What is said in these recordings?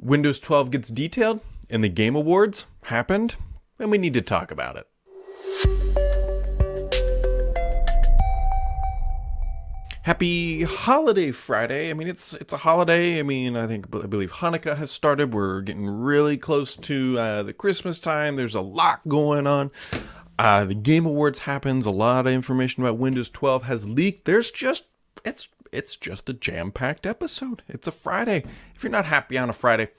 Windows 12 gets detailed, and the Game Awards happened, and we need to talk about it. Happy Holiday Friday. I mean, it's a holiday. I believe Hanukkah has started. We're getting really close to the Christmas time. There's a lot going on. The Game Awards happens. A lot of information about Windows 12 has leaked. It's just a jam-packed episode. It's a Friday. If you're not happy on a Friday,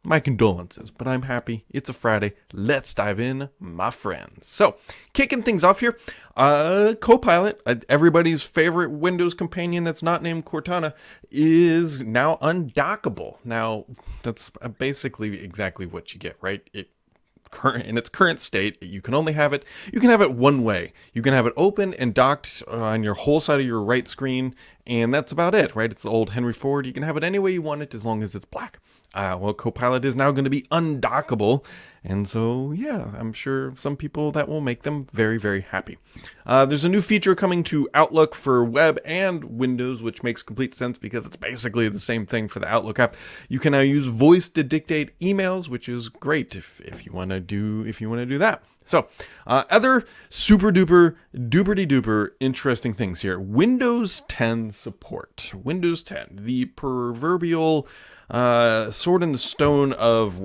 my condolences, but I'm happy. It's a Friday. Let's dive in, my friends. So, kicking things off here, Copilot, everybody's favorite Windows companion that's not named Cortana, is now undockable. Now, that's basically exactly what you get, right? In its current state, you can have it one way. You can have it open and docked on your whole side of your right screen, and that's about it, right? It's the old Henry Ford. You can have it any way you want it as long as it's black. Well, Copilot is now going to be undockable, and so, yeah, I'm sure some people that will make them very, very happy. There's a new feature coming to Outlook for web and Windows, which makes complete sense because it's basically the same thing for the Outlook app. You can now use voice to dictate emails, which is great if you want to do that. So, other super duper interesting things here. Windows 10 support. Windows 10, the proverbial sword in the stone of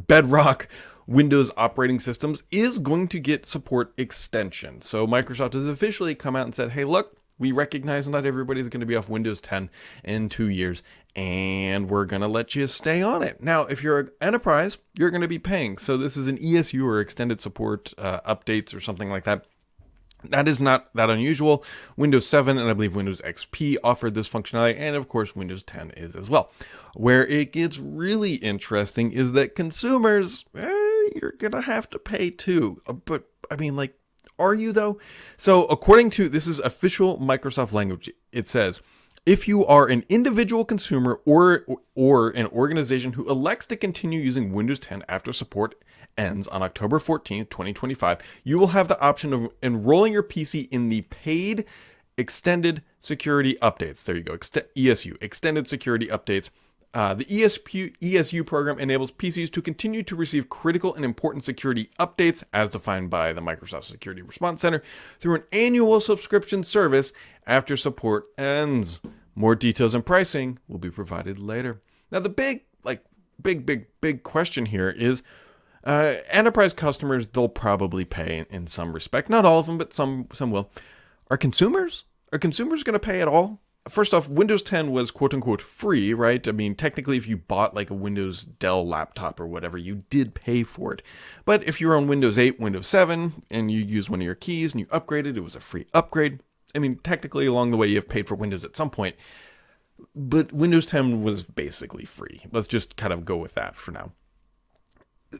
bedrock Windows operating systems, is going to get support extension. So Microsoft has officially come out and said, hey, look, we recognize not everybody's going to be off Windows 10 in 2 years, and we're going to let you stay on it. Now, if you're an enterprise, you're going to be paying. So this is an ESU or extended support updates or something like that. That is not that unusual. Windows 7 and I believe Windows XP offered this functionality, and of course Windows 10 is as well. Where it gets really interesting is that consumers, you're going to have to pay too. But, are you though? So according to, this is official Microsoft language, it says, if you are an individual consumer or an organization who elects to continue using Windows 10 after support ends on October 14th, 2025, you will have the option of enrolling your PC in the paid extended security updates. There you go, ESU, extended security updates. The ESU program enables PCs to continue to receive critical and important security updates as defined by the Microsoft Security Response Center through an annual subscription service after support ends. More details and pricing will be provided later. Now, the big question here is enterprise customers, they'll probably pay in some respect. Not all of them, but some will. Are consumers going to pay at all? First off, Windows 10 was quote-unquote free, right? I mean, technically, if you bought like a Windows Dell laptop or whatever, you did pay for it. But if you're on Windows 8, Windows 7, and you use one of your keys and you upgraded, it was a free upgrade. I mean, technically, along the way, you've paid for Windows at some point. But Windows 10 was basically free. Let's just kind of go with that for now.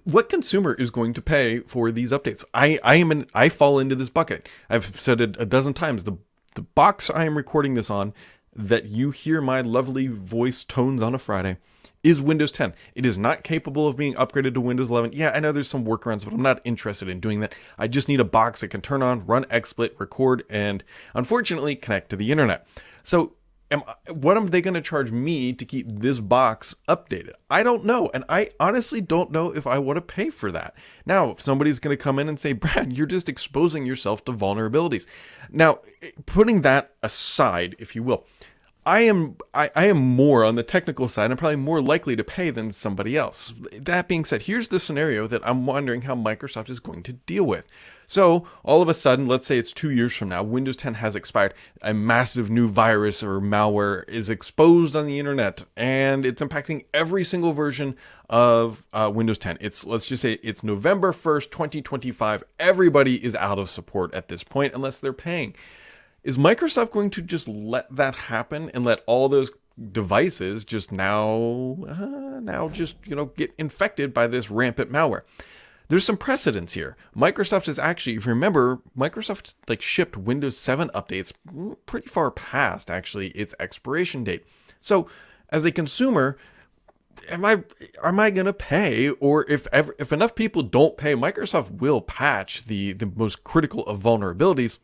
What consumer is going to pay for these updates? I fall into this bucket. I've said it a dozen times. The box I am recording this on, that you hear my lovely voice tones on a Friday, is Windows 10. It is not capable of being upgraded to Windows 11. Yeah, I know there's some workarounds, but I'm not interested in doing that. I just need a box that can turn on, run XSplit, record, and unfortunately connect to the internet. So what are they going to charge me to keep this box updated? I don't know. And I honestly don't know if I want to pay for that. Now, if somebody's going to come in and say, Brad, you're just exposing yourself to vulnerabilities. Now, putting that aside, if you will, I am more on the technical side. I'm probably more likely to pay than somebody else. That being said, here's the scenario that I'm wondering how Microsoft is going to deal with. So all of a sudden, let's say it's 2 years from now, Windows 10 has expired, a massive new virus or malware is exposed on the internet, and it's impacting every single version of Windows 10. Let's just say it's November 1st, 2025. Everybody is out of support at this point unless they're paying. Is Microsoft going to just let that happen and let all those devices just now get infected by this rampant malware? There's some precedence here. Microsoft is actually, if you remember, Microsoft shipped Windows 7 updates pretty far past actually its expiration date. So as a consumer, am I going to pay? Or if enough people don't pay, Microsoft will patch the most critical of vulnerabilities.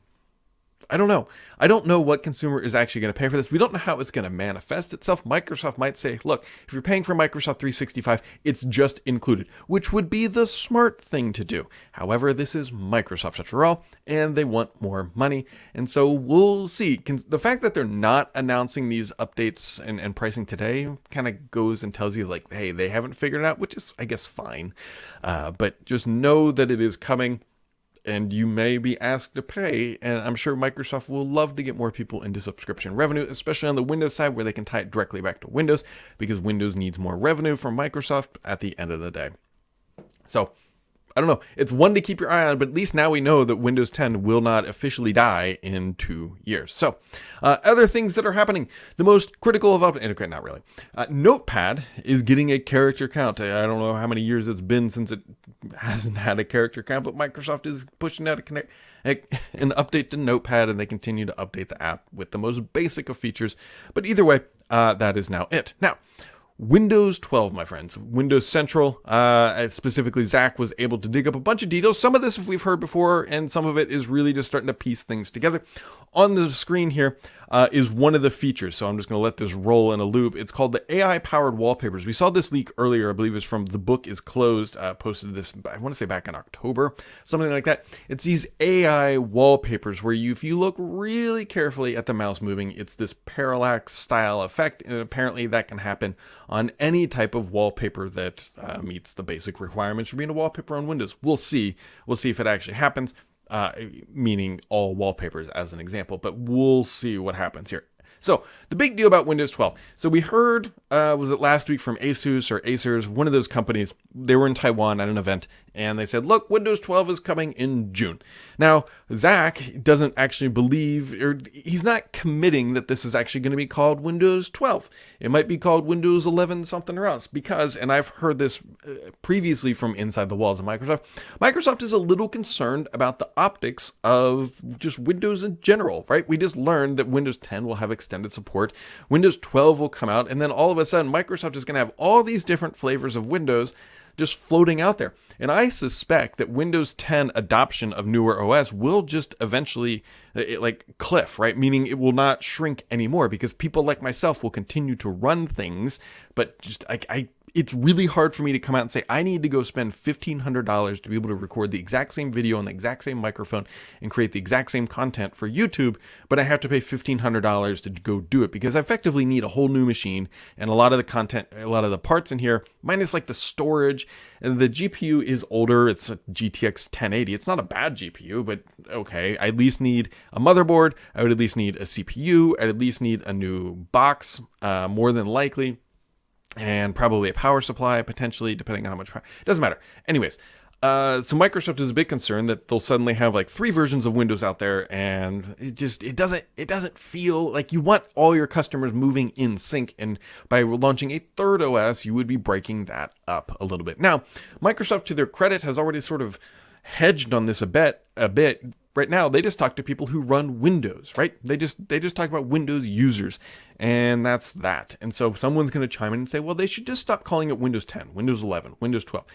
I don't know. I don't know what consumer is actually going to pay for this. We don't know how it's going to manifest itself. Microsoft might say, look, if you're paying for Microsoft 365, it's just included, which would be the smart thing to do. However, this is Microsoft after all, and they want more money. And so we'll see. The fact that they're not announcing these updates and pricing today kind of goes and tells you like, hey, they haven't figured it out, which is, I guess, fine. But just know that it is coming. And you may be asked to pay, and I'm sure Microsoft will love to get more people into subscription revenue, especially on the Windows side where they can tie it directly back to Windows, because Windows needs more revenue from Microsoft at the end of the day. So, I don't know. It's one to keep your eye on, but at least now we know that Windows 10 will not officially die in 2 years. So, other things that are happening. The most critical of okay, not really. Notepad is getting a character count. I don't know how many years it's been since it hasn't had a character count, but Microsoft is pushing out an update to Notepad, and they continue to update the app with the most basic of features. But either way, that is now it. Now, Windows 12, my friends. Windows Central, specifically Zach was able to dig up a bunch of details. Some of this we've heard before, and some of it is really just starting to piece things together. On the screen here is one of the features, so I'm just going to let this roll in a loop. It's called the AI-powered wallpapers. We saw this leak earlier, I believe it was from The Book is Closed, posted this, I want to say back in October, something like that. It's these AI wallpapers where if you look really carefully at the mouse moving, it's this parallax style effect, and apparently that can happen on any type of wallpaper that meets the basic requirements for being a wallpaper on Windows. We'll see. We'll see if it actually happens, meaning all wallpapers as an example, but we'll see what happens here. So the big deal about Windows 12. So we heard, was it last week from Asus or Acers, one of those companies. They were in Taiwan at an event, and they said, look, Windows 12 is coming in June. Now, Zach doesn't actually believe, or he's not committing that this is actually going to be called Windows 12. It might be called Windows 11 something or else, because, and I've heard this previously from inside the walls of Microsoft is a little concerned about the optics of just Windows in general, right? We just learned that Windows 10 will have extended support. Windows 12 will come out, and then all of a sudden, Microsoft is going to have all these different flavors of Windows just floating out there. And I suspect that Windows 10 adoption of newer OS will just eventually cliff, right? Meaning it will not shrink anymore because people like myself will continue to run things, but just it's really hard for me to come out and say, I need to go spend $1,500 to be able to record the exact same video on the exact same microphone and create the exact same content for YouTube, but I have to pay $1,500 to go do it because I effectively need a whole new machine and a lot of the content, a lot of the parts in here, minus like the storage, and the GPU is older. It's a GTX 1080. It's not a bad GPU, but okay, I at least need a motherboard. I would at least need a CPU. I'd at least need a new box, more than likely. And probably a power supply, potentially, depending on how much power. It doesn't matter. Anyways, so Microsoft is a bit concerned that they'll suddenly have like 3 versions of Windows out there, and it doesn't feel like you want all your customers moving in sync. And by launching a third OS, you would be breaking that up a little bit. Now, Microsoft, to their credit, has already sort of hedged on this a bit. Right now, they just talk to people who run Windows, right? They just talk about Windows users, and that's that. And so someone's going to chime in and say, well, they should just stop calling it Windows 10, Windows 11, Windows 12.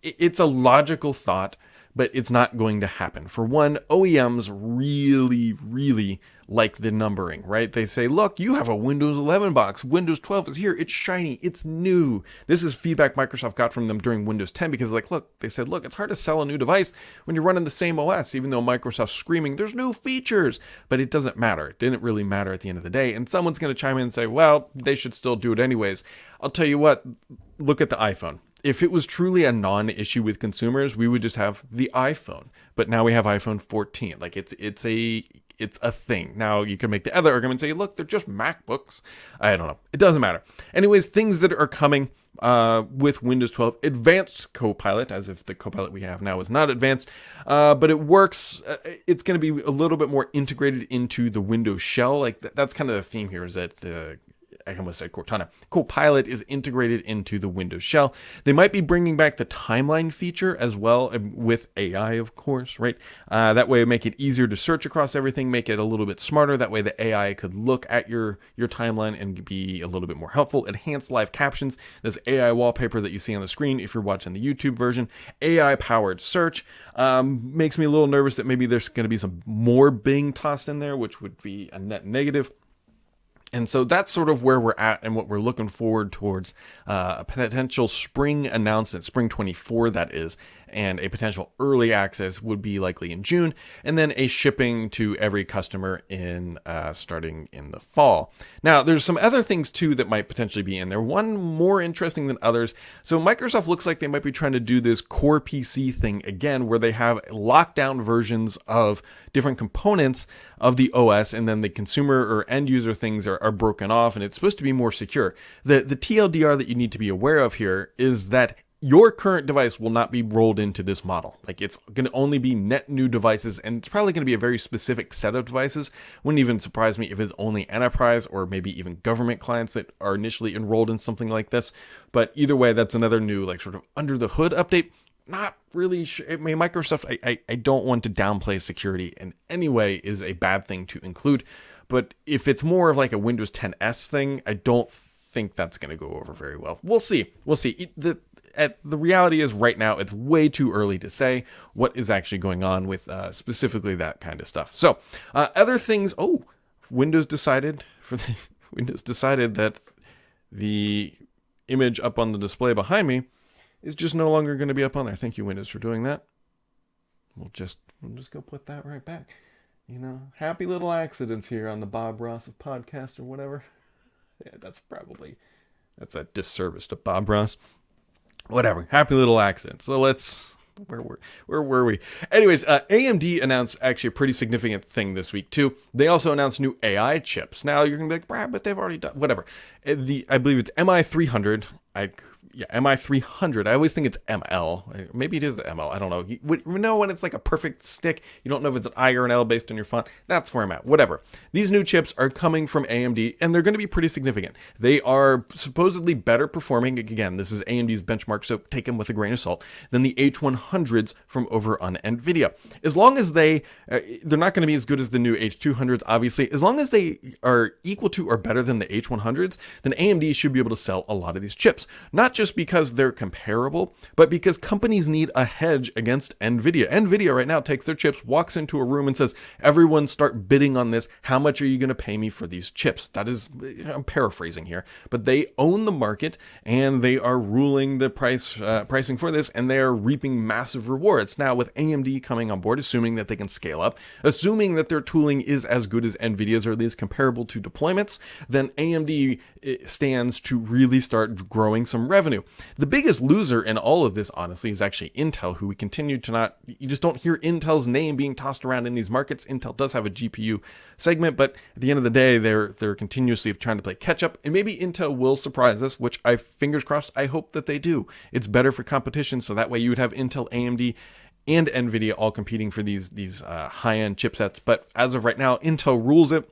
It's a logical thought, but it's not going to happen. For one, OEMs really, really like the numbering, right? They say, look, you have a Windows 11 box. Windows 12 is here. It's shiny. It's new. This is feedback Microsoft got from them during Windows 10 because they said, look, it's hard to sell a new device when you're running the same OS, even though Microsoft's screaming, there's new features, but it doesn't matter. It didn't really matter at the end of the day. And someone's going to chime in and say, well, they should still do it anyways. I'll tell you what, look at the iPhone. If it was truly a non-issue with consumers, we would just have the iPhone. But now we have iPhone 14. Like it's a thing. Now you can make the other argument and say, look, they're just MacBooks. I don't know. It doesn't matter. Anyways, things that are coming with Windows 12, advanced Copilot, as if the Copilot we have now is not advanced, but it works. It's going to be a little bit more integrated into the Windows shell. Like that's kind of the theme here, is that I almost said Cortana. Copilot is integrated into the Windows shell. They might be bringing back the timeline feature as well, with AI, of course, right? That way, make it easier to search across everything, make it a little bit smarter. That way, the AI could look at your timeline and be a little bit more helpful. Enhanced live captions. This AI wallpaper that you see on the screen, if you're watching the YouTube version. AI-powered search. Makes me a little nervous that maybe there's going to be some more Bing tossed in there, which would be a net negative. And so that's sort of where we're at and what we're looking forward towards. A potential spring announcement, spring 24 that is, and a potential early access would be likely in June, and then a shipping to every customer in starting in the fall. Now, there's some other things too that might potentially be in there. One more interesting than others. So Microsoft looks like they might be trying to do this core PC thing again, where they have lockdown versions of different components of the OS, and then the consumer or end user things are broken off, and it's supposed to be more secure. The TLDR that you need to be aware of here is that your current device will not be rolled into this model. Like, it's going to only be net new devices, and it's probably going to be a very specific set of devices. Wouldn't even surprise me if it's only enterprise or maybe even government clients that are initially enrolled in something like this. But either way, that's another new, like, sort of under the hood update. Not really sure. I mean, Microsoft, I don't want to downplay security in any way is a bad thing to include. But if it's more of like a Windows 10S thing, I don't think that's going to go over very well. We'll see. We'll see. The reality is right now it's way too early to say what is actually going on with specifically that kind of stuff. So other things. Windows decided that the image up on the display behind me is just no longer going to be up on there. Thank you, Windows, for doing that. We'll just go put that right back. You know, happy little accidents here on the Bob Ross of podcast or whatever. Yeah, that's a disservice to Bob Ross. Whatever, happy little accidents. So where were we? Anyways, AMD announced actually a pretty significant thing this week too. They also announced new AI chips. Now you're gonna be like, Brad, but they've already done whatever. I believe it's MI300. MI300. I always think it's ML. Maybe it is the ML. I don't know. You know when it's like a perfect stick, you don't know if it's an I or an L based on your font. That's where I'm at. Whatever. These new chips are coming from AMD, and they're going to be pretty significant. They are supposedly better performing. Again, this is AMD's benchmark, so take them with a grain of salt, than the H100s from over on NVIDIA. As long as they're not going to be as good as the new H200s, obviously. As long as they are equal to or better than the H100s, then AMD should be able to sell a lot of these chips. Not just because they're comparable, but because companies need a hedge against NVIDIA. NVIDIA right now takes their chips, walks into a room and says, everyone start bidding on this. How much are you going to pay me for these chips? That is, I'm paraphrasing here, but they own the market and they are ruling the pricing for this, and they are reaping massive rewards. Now with AMD coming on board, assuming that they can scale up, assuming that their tooling is as good as NVIDIA's or at least comparable to deployments, then AMD stands to really start growing some revenue. The biggest loser in all of this, honestly, is actually Intel, who we continue to you just don't hear Intel's name being tossed around in these markets. Intel does have a GPU segment, but at the end of the day, they're continuously trying to play catch up, and maybe Intel will surprise us, which fingers crossed, I hope that they do. It's better for competition, so that way you would have Intel, AMD, and NVIDIA all competing for these high-end chipsets. But as of right now, Intel rules it.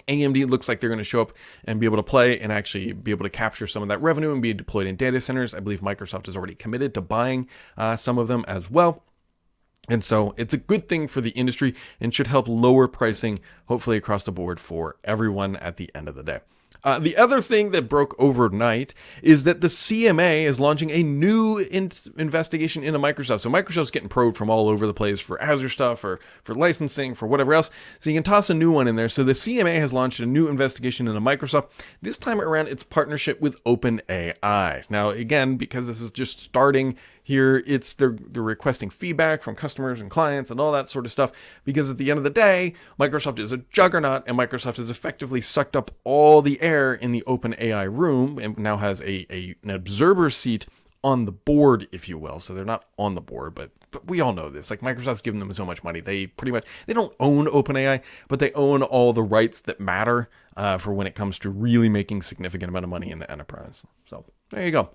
AMD looks like they're going to show up and be able to play and actually be able to capture some of that revenue and be deployed in data centers. I believe Microsoft is already committed to buying some of them as well. And so it's a good thing for the industry and should help lower pricing, hopefully across the board for everyone at the end of the day. The other thing that broke overnight is that the CMA is launching a new investigation into Microsoft. So Microsoft's getting probed from all over the place for Azure stuff, for licensing, for whatever else. So you can toss a new one in there. So the CMA has launched a new investigation into Microsoft. This time around, it's partnership with OpenAI. Now, again, because this is just starting here, they're requesting feedback from customers and clients and all that sort of stuff, because at the end of the day, Microsoft is a juggernaut, and Microsoft has effectively sucked up all the air in the OpenAI room and now has an observer seat on the board, if you will. So they're not on the board, but we all know this. Like, Microsoft's given them so much money, they don't own OpenAI, but they own all the rights that matter for when it comes to really making significant amount of money in the enterprise. So there you go.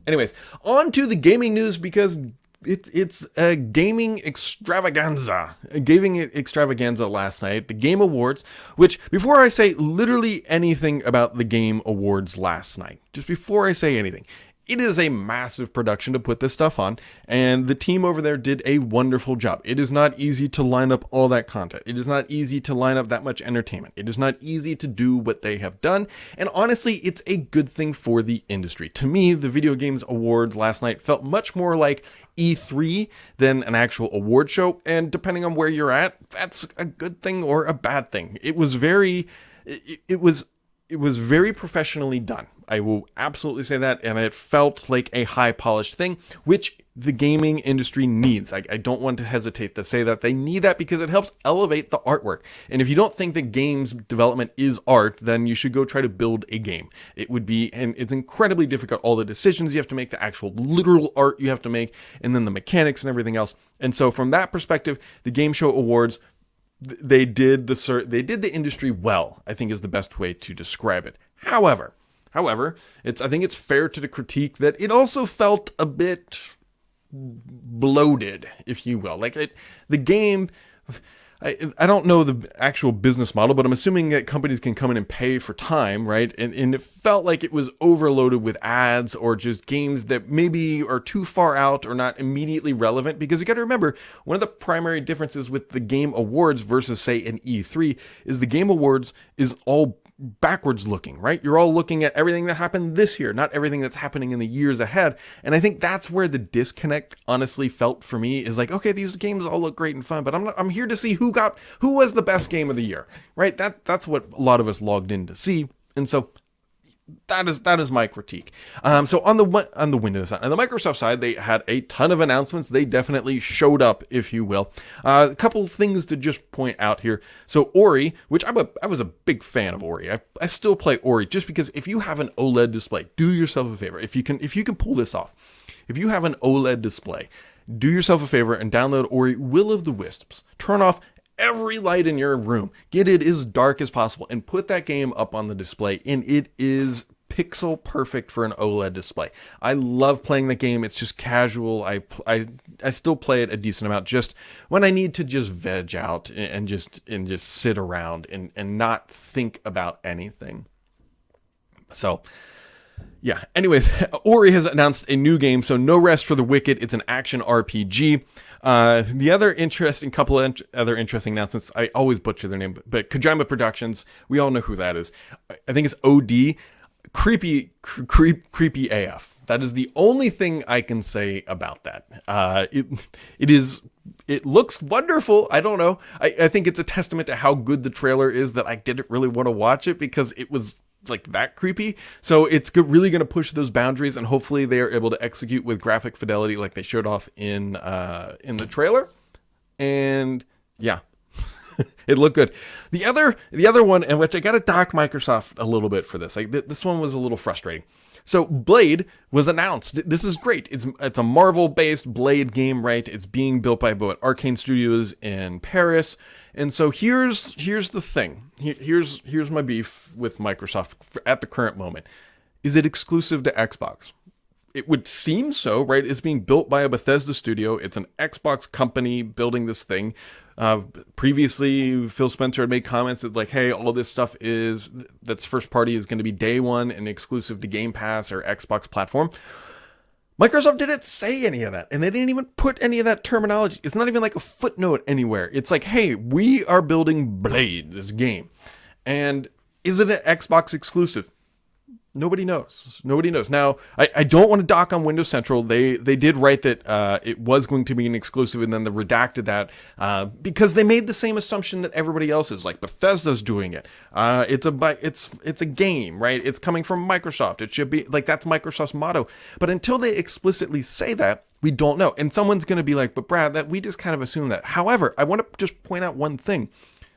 Anyways, on to the gaming news, because it's a gaming extravaganza. A gaming extravaganza last night, the Game Awards, which, before I say literally anything about the Game Awards last night, just before I say anything, it is a massive production to put this stuff on, and the team over there did a wonderful job. It is not easy to line up all that content. It is not easy to line up that much entertainment. It is not easy to do what they have done, and honestly, it's a good thing for the industry. To me, the Video Games Awards last night felt much more like E3 than an actual award show, and depending on where you're at, that's a good thing or a bad thing. It was very professionally done. I will absolutely say that, and it felt like a high-polished thing, which the gaming industry needs. I don't want to hesitate to say that. They need that because it helps elevate the artwork. And if you don't think that games development is art, then you should go try to build a game. It would be, and it's incredibly difficult, all the decisions you have to make, the actual literal art you have to make, and then the mechanics and everything else. And so from that perspective, the Game Show Awards, they did the industry well, I think is the best way to describe it. However, I think it's fair to the critique that it also felt a bit bloated, if you will. Like the game, I don't know the actual business model, but I'm assuming that companies can come in and pay for time, right? And it felt like it was overloaded with ads or just games that maybe are too far out or not immediately relevant. Because you got to remember, one of the primary differences with the Game Awards versus, say, an E3 is the Game Awards is all backwards looking, right? You're all looking at everything that happened this year, not everything that's happening in the years ahead. And I think that's where the disconnect honestly felt for me, is like, okay, these games all look great and fun, but I'm here to see who was the best game of the year, right? That's what a lot of us logged in to see. And so that is my critique. So on the Windows side, on the Microsoft side, they had a ton of announcements. They definitely showed up, if you will. A couple of things to just point out here. So Ori, which I was a big fan of Ori. I still play Ori just because if you have an OLED display, do yourself a favor. If you can pull this off, if you have an OLED display, do yourself a favor and download Ori Will of the Wisps. Turn off every light in your room, get it as dark as possible, and put that game up on the display, and it is pixel perfect for an OLED display. I love playing the game. It's just casual. I still play it a decent amount just when I need to just veg out and just sit around and not think about anything. So yeah, anyways, Ori has announced a new game, so No Rest for the Wicked. It's an action RPG. The other interesting other interesting announcements, I always butcher their name, but Kojima Productions, we all know who that is. I think it's OD. Creepy AF. That is the only thing I can say about that. It looks wonderful. I don't know. I think it's a testament to how good the trailer is that I didn't really want to watch it because it was like that creepy. So it's really going to push those boundaries, and hopefully they are able to execute with graphic fidelity like they showed off in the trailer. And yeah, it looked good. The other one, and which I got to dock Microsoft a little bit for this. Like this one was a little frustrating. So Blade was announced. This is great. It's a Marvel-based Blade game, right? It's being built by Arcane Studios in Paris. And so here's the thing. Here's my beef with Microsoft at the current moment. Is it exclusive to Xbox? It would seem so, right? It's being built by a Bethesda studio. It's an Xbox company building this thing. Previously, Phil Spencer had made comments that like, hey, all this stuff that's first party is going to be day one and exclusive to Game Pass or Xbox platform. Microsoft didn't say any of that, and they didn't even put any of that terminology. It's not even like a footnote anywhere. It's like, hey, we are building Blade, this game. And is it an Xbox exclusive? Nobody knows. Now, I don't want to dock on Windows Central. They did write that it was going to be an exclusive, and then they redacted that because they made the same assumption that everybody else is. Like Bethesda's doing it. It's a game, right? It's coming from Microsoft. It should be like that's Microsoft's motto. But until they explicitly say that, we don't know. And someone's going to be like, "But Brad, that we just kind of assume that." However, I want to just point out one thing: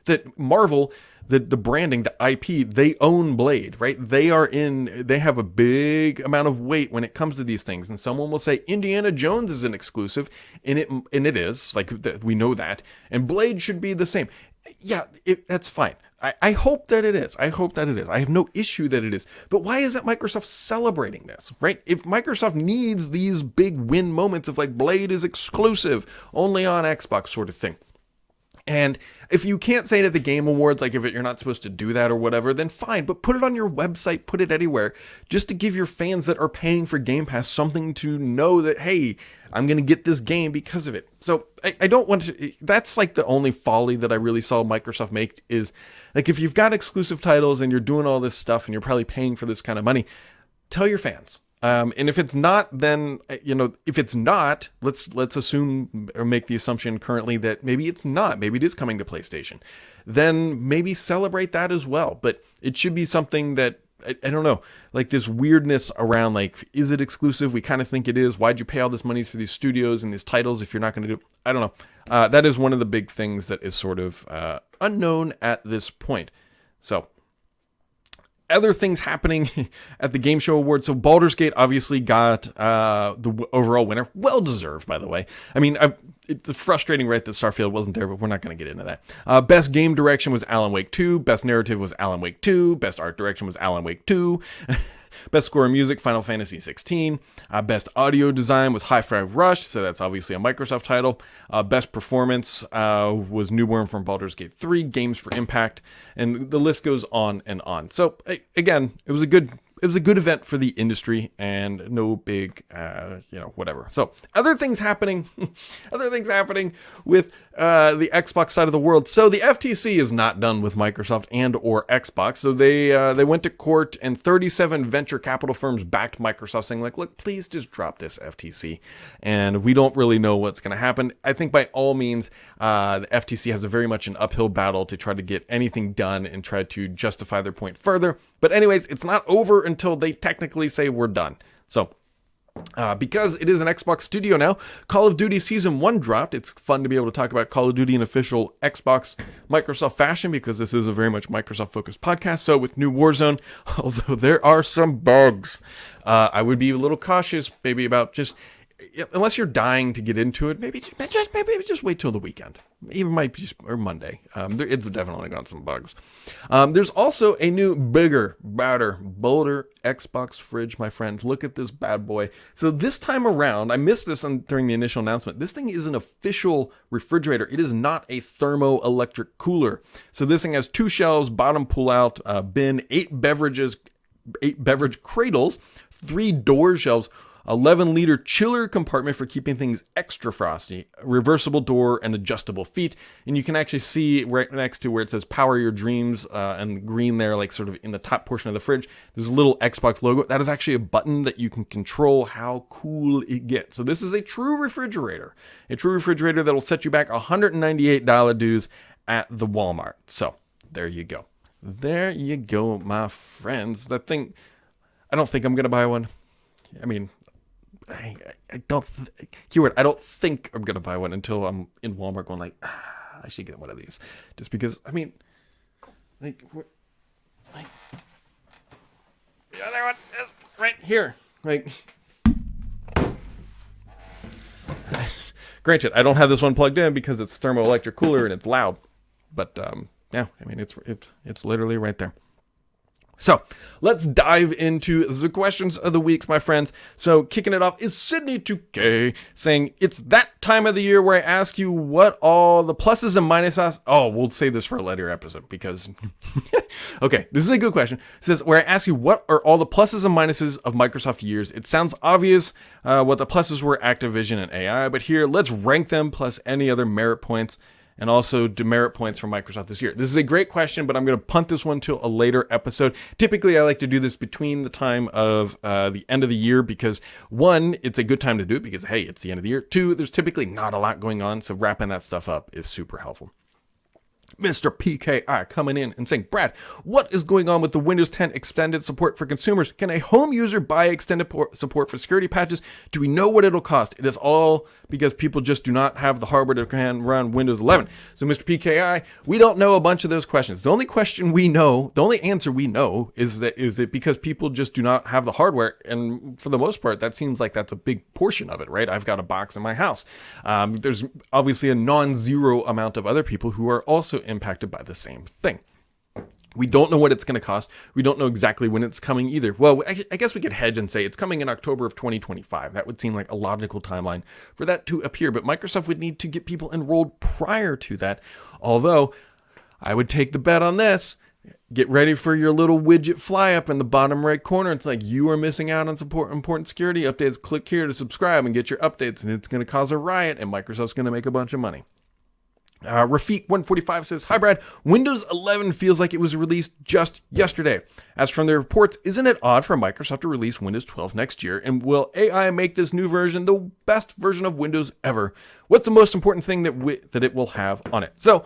that Marvel, the branding, the IP, they own Blade, right? They have a big amount of weight when it comes to these things. And someone will say Indiana Jones is an exclusive, and it is, like we know that. And Blade should be the same. Yeah, that's fine. I hope that it is. I hope that it is. I have no issue that it is. But why isn't Microsoft celebrating this, right? If Microsoft needs these big win moments of like Blade is exclusive, only on Xbox sort of thing. And if you can't say it at the Game Awards, like if you're not supposed to do that or whatever, then fine, but put it on your website, put it anywhere, just to give your fans that are paying for Game Pass something to know that, hey, I'm going to get this game because of it. So I don't want to, that's like the only folly that I really saw Microsoft make is like, if you've got exclusive titles and you're doing all this stuff and you're probably paying for this kind of money, tell your fans. And if it's not, then, if it's not, let's assume or make the assumption currently that maybe it's not, maybe it is coming to PlayStation, then maybe celebrate that as well. But it should be something that, I don't know, like this weirdness around, like, is it exclusive? We kind of think it is. Why'd you pay all this money for these studios and these titles if you're not going to do, I don't know. That is one of the big things that is sort of unknown at this point. So, other things happening at the Game Show Awards. So Baldur's Gate obviously got the overall winner. Well deserved, by the way. I mean, it's frustrating, right, that Starfield wasn't there, but we're not going to get into that. Best Game Direction was Alan Wake 2. Best Narrative was Alan Wake 2. Best Art Direction was Alan Wake 2. Best Score and Music, Final Fantasy 16. Best Audio Design was Hi-Fi Rush, so that's obviously a Microsoft title. Best Performance was Newborn from Baldur's Gate 3, Games for Impact, and the list goes on and on. So, again, it was a good event for the industry and no big, whatever. So other things happening with the Xbox side of the world. So the FTC is not done with Microsoft and or Xbox. So they went to court and 37 venture capital firms backed Microsoft saying like, look, please just drop this FTC. And we don't really know what's going to happen. I think by all means, the FTC has a very much an uphill battle to try to get anything done and try to justify their point further. But anyways, it's not over until they technically say we're done. So, because it is an Xbox studio now, Call of Duty Season 1 dropped. It's fun to be able to talk about Call of Duty in official Xbox Microsoft fashion because this is a very much Microsoft-focused podcast. So with new Warzone, although there are some bugs, I would be a little cautious maybe about just, unless you're dying to get into it, maybe just wait till the weekend. Even might be or Monday. It's definitely got some bugs. There's also a new, bigger, badder, bolder Xbox fridge, my friend. Look at this bad boy. So this time around, I missed this during the initial announcement. This thing is an official refrigerator. It is not a thermoelectric cooler. So this thing has 2 shelves, bottom pull-out bin, 8 beverage cradles, 3 door shelves, 11-liter chiller compartment for keeping things extra frosty, reversible door, and adjustable feet. And you can actually see right next to where it says Power Your Dreams and green there, like sort of in the top portion of the fridge, there's a little Xbox logo. That is actually a button that you can control how cool it gets. So this is a true refrigerator that will set you back $198 dues at the Walmart. So there you go. There you go, my friends. That thing, I don't think I'm going to buy one. I mean, I don't think I'm going to buy one until I'm in Walmart going like, I should get one of these. Just because, I mean, the other one is right here. Granted, I don't have this one plugged in because it's thermoelectric cooler and it's loud. But, yeah, I mean, it's literally right there. So let's dive into the questions of the weeks, my friends. So kicking it off is Sydney 2K saying, it's that time of the year where I ask you what all the pluses and minuses. Oh, we'll save this for a later episode because, okay, this is a good question. It says, where I ask you what are all the pluses and minuses of Microsoft years. It sounds obvious what the pluses were, Activision and AI, but here let's rank them plus any other merit points. And also demerit points from Microsoft this year. This is a great question, but I'm going to punt this one to a later episode. Typically, I like to do this between the time of the end of the year because, 1, it's a good time to do it because, hey, it's the end of the year. 2, there's typically not a lot going on, so wrapping that stuff up is super helpful. Mr. PKI coming in and saying, Brad, what is going on with the Windows 10 extended support for consumers? Can a home user buy extended support for security patches? Do we know what it'll cost? It is all because people just do not have the hardware to run Windows 11. So, Mr. PKI, we don't know a bunch of those questions. The only answer we know is it because people just do not have the hardware? And for the most part, that seems like that's a big portion of it, right? I've got a box in my house. There's obviously a non-zero amount of other people who are also impacted by the same thing. We don't know what it's going to cost. We don't know exactly when it's coming either. Well, I guess we could hedge and say it's coming in October of 2025. That would seem like a logical timeline for that to appear. But Microsoft would need to get people enrolled prior to that. Although, I would take the bet on this. Get ready for your little widget fly up in the bottom right corner. It's like you are missing out on important security updates. Click here to subscribe and get your updates. And it's going to cause a riot. And Microsoft's going to make a bunch of money. Rafik145 says, "Hi Brad, Windows 11 feels like it was released just yesterday. As from the reports, isn't it odd for Microsoft to release Windows 12 next year? And will AI make this new version the best version of Windows ever? What's the most important thing that it will have on it?" So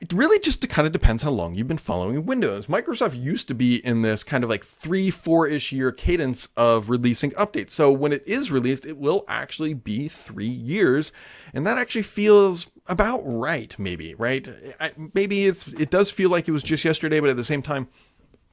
it really just kind of depends how long you've been following Windows. Microsoft used to be in this kind of like 3-4-ish year cadence of releasing updates. So when it is released, it will actually be 3 years. And that actually feels about right, maybe, right? Maybe it does feel like it was just yesterday, but at the same time,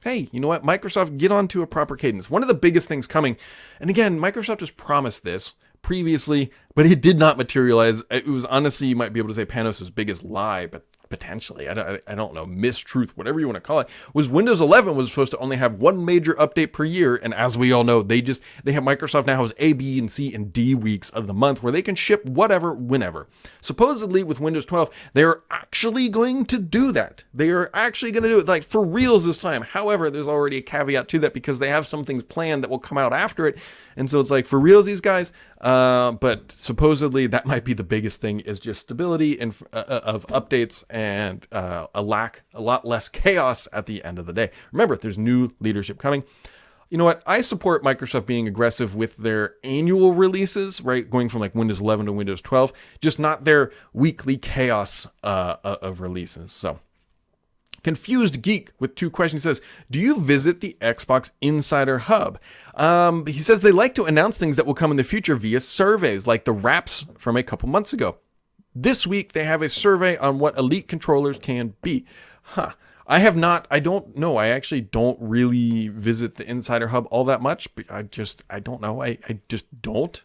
hey, you know what? Microsoft, get onto a proper cadence. One of the biggest things coming, and again, Microsoft has promised this previously, but it did not materialize. It was honestly, you might be able to say Panos' biggest lie, but potentially, I don't know, mistruth, whatever you want to call it, was Windows 11 was supposed to only have one major update per year. And as we all know, they have Microsoft now has A, B, and C, and D weeks of the month where they can ship whatever, whenever. Supposedly with Windows 12, they're actually going to do that. They are actually going to do it like for reals this time. However, there's already a caveat to that because they have some things planned that will come out after it. And so it's like for reals, these guys. But supposedly that might be the biggest thing is just stability and of updates and a lot less chaos at the end of the day. Remember, there's new leadership coming. You know what? I support Microsoft being aggressive with their annual releases, right? Going from like Windows 11 to Windows 12, just not their weekly chaos of releases. So. Confused Geek with 2 questions says, "Do you visit the Xbox Insider Hub?" He says they like to announce things that will come in the future via surveys, like the wraps from a couple months ago. This week, they have a survey on what Elite controllers can be. I have not, I don't know. I actually don't really visit the Insider Hub all that much, but I don't know. I just don't.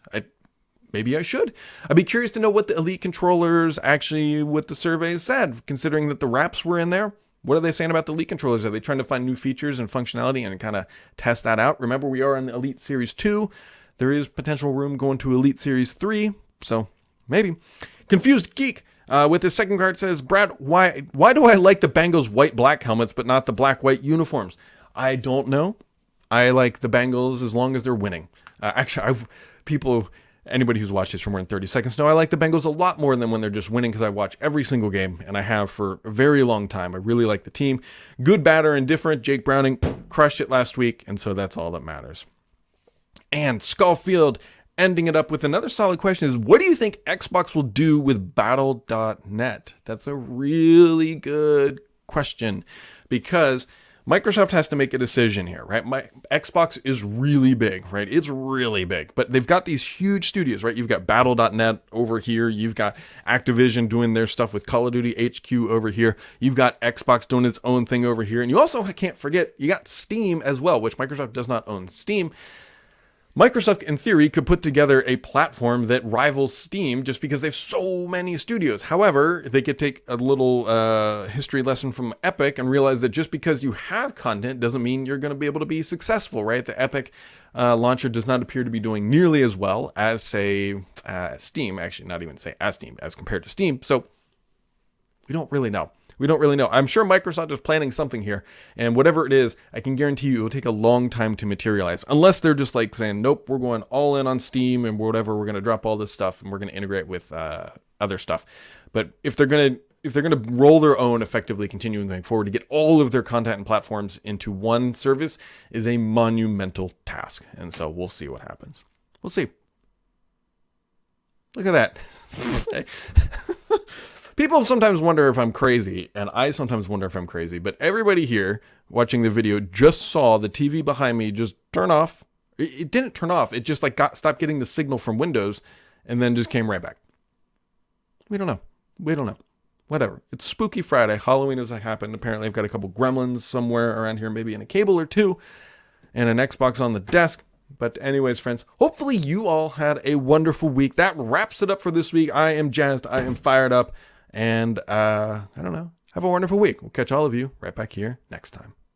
Maybe I should. I'd be curious to know what the Elite controllers actually, what the survey said, considering that the wraps were in there. What are they saying about the Elite controllers? Are they trying to find new features and functionality and kind of test that out? Remember, we are in the Elite Series 2. There is potential room going to Elite Series 3. So, maybe. Confused Geek with his second card says, "Brad, why do I like the Bengals white-black helmets but not the black-white uniforms?" I don't know. I like the Bengals as long as they're winning. Anybody who's watched this for more than 30 seconds know I like the Bengals a lot more than when they're just winning because I watch every single game, and I have for a very long time. I really like the team. Good, bad, or indifferent, Jake Browning crushed it last week, and so that's all that matters. And Skullfield ending it up with another solid question is, what do you think Xbox will do with Battle.net? That's a really good question because Microsoft has to make a decision here, right? Xbox is really big, right? It's really big, but they've got these huge studios, right? You've got Battle.net over here. You've got Activision doing their stuff with Call of Duty HQ over here. You've got Xbox doing its own thing over here. And you also can't forget, you got Steam as well, which Microsoft does not own Steam. Microsoft, in theory, could put together a platform that rivals Steam just because they have so many studios. However, they could take a little history lesson from Epic and realize that just because you have content doesn't mean you're going to be able to be successful, right? The Epic launcher does not appear to be doing nearly as well as, say, Steam. Actually, not even say as Steam, as compared to Steam. So we don't really know. I'm sure Microsoft is planning something here, and whatever it is, I can guarantee you it will take a long time to materialize. Unless they're just like saying, nope, we're going all in on Steam and whatever, we're going to drop all this stuff and we're going to integrate with other stuff. But if they're going to roll their own, effectively continuing going forward to get all of their content and platforms into one service is a monumental task. And so we'll see what happens. We'll see. Look at that. People sometimes wonder if I'm crazy, and I sometimes wonder if I'm crazy, but everybody here watching the video just saw the TV behind me just turn off. It didn't turn off. It just stopped getting the signal from Windows and then just came right back. We don't know. Whatever. It's Spooky Friday. Halloween has happened. Apparently I've got a couple gremlins somewhere around here, maybe in a cable or two, and an Xbox on the desk. But anyways, friends, hopefully you all had a wonderful week. That wraps it up for this week. I am jazzed. I am fired up. And I don't know. Have a wonderful week. We'll catch all of you right back here next time.